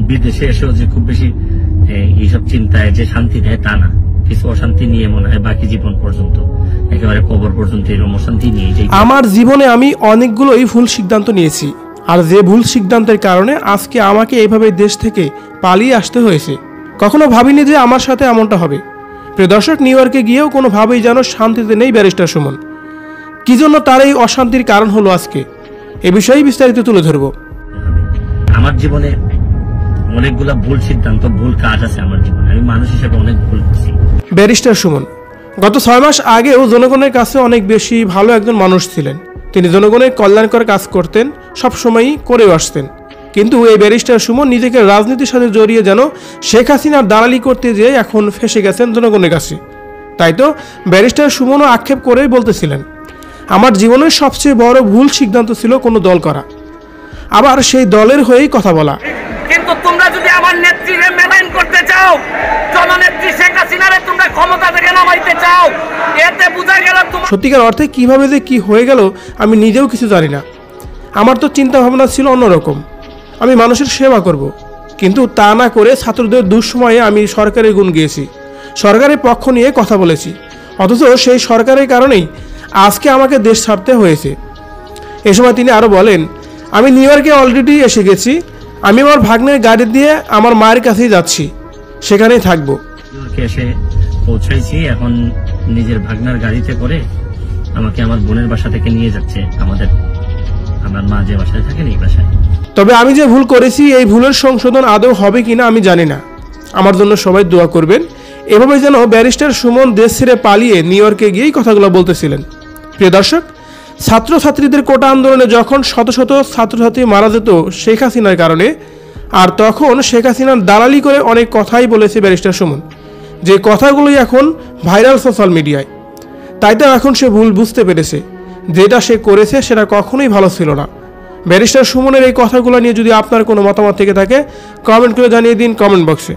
বিদেশে এসেও যে খুব বেশি এইসব চিন্তায় যে শান্তি দেয় তা না, কিছু অশান্তি নিয়ে মনে হয় বাকি জীবন পর্যন্ত, একেবারে কবর পর্যন্ত এরকম অশান্তি নিয়ে। আমার জীবনে আমি অনেকগুলোই ভুল সিদ্ধান্ত নিয়েছি, আর যে ভুল সিদ্ধান্তের কারণে আজকে আমাকে এইভাবে দেশ থেকে পালিয়ে আসতে হয়েছে। কখনো ভাবিনি যে আমার সাথে এমনটা হবে। প্রিয় দর্শক, নিউ ইয়র্কে গিয়েও কোনোভাবেই যেন শান্তিতে নেই ব্যারিস্টার সুমন। কি জন্য তার এই অশান্তির কারণ হলো আজকে এ বিষয়ে বিস্তারিত তুলে ধরব। আমার জীবনে অনেকগুলা ভুল সিদ্ধান্ত, ভুল কাজ আছে আমার জীবনে, আমি মানুষ হিসেবে অনেক ভুল করছি। ব্যারিস্টার সুমন গত 6 মাস আগেও জনগণের কাছে অনেক বেশি ভালো একজন মানুষ ছিলেন। তিনি জনগণের কল্যাণকর কাজ করতেন, সবসময়ই করেও আসতেন। কিন্তু এই ব্যারিস্টার সুমন নিজেকে রাজনীতির সাথে জড়িয়ে যেন শেখ হাসিনার দালালি করতে যেয়ে এখন ফেসে গেছেন জনগণের কাছে। তাই তো ব্যারিস্টার সুমনও আক্ষেপ করেই বলতেছিলেন, আমার জীবনের সবচেয়ে বড় ভুল সিদ্ধান্ত ছিল কোনো দল করা, আবার সেই দলের হয়েই কথা বলা। কিন্তু তোমরা যদি আমার নেত্রীকে মেলাইন করতে চাও, জননেত্রী শেখ হাসিনারে তোমরা ক্ষমতা থেকে নামাইতে চাও, এতে বোঝা গেল সত্যিকার অর্থে কিভাবে যে কি হয়ে গেল আমি নিজেও কিছু জানি না। আমার তো চিন্তা ভাবনা ছিল অন্যরকম, আমি মানুষের সেবা করব, কিন্তু তা না করে ছাত্রদের দুঃসময়ে আমি সরকারের গুণ গিয়েছি, সরকারের পক্ষ নিয়ে কথা বলেছি, অথচ সেই সরকারের কারণেই আজকে আমাকে দেশ ছাড়তে হয়েছে। এ সময় তিনি আরও বলেন, আমি নিউ ইয়র্কে অলরেডি এসে গেছি, আমি আমার ভাগ্নের গাড়ি দিয়ে আমার মায়ের কাছেই যাচ্ছি, সেখানেই থাকবো। এসে পৌঁছাইছি, এখন নিজের ভাগ্নার গাড়িতে করে আমাকে আমার বোনের বাসা থেকে নিয়ে যাচ্ছে, আমার মা যে বাসায় থাকেন এই বাসায়। তবে আমি যে ভুল করেছি এই ভুলের সংশোধন আদৌ হবে কিনা আমি জানি না। আমার জন্য সবাই দোয়া করবেন। এভাবে যেন ব্যারিস্টার সুমন দেশ ছেড়ে পালিয়ে নিউ ইয়র্কে গিয়েই কথাগুলো বলতেছিলেন। প্রিয় দর্শক, ছাত্রছাত্রীদের কোটা আন্দোলনে যখন শত শত ছাত্রছাত্রী মারা যেত শেখ হাসিনার কারণে, আর তখন শেখ হাসিনার দালালি করে অনেক কথাই বলেছে ব্যারিস্টার সুমন, যে কথাগুলোই এখন ভাইরাল সোশ্যাল মিডিয়ায়। তাই তো এখন সে ভুল বুঝতে পেরেছে, যেটা সে করেছে সেটা কখনোই ভালো ছিল না। ব্যারিস্টার সুমনের এই কথাগুলো নিয়ে যদি আপনার কোনো মতামত থেকে থাকে কমেন্ট করে জানিয়ে দিন কমেন্ট বক্সে।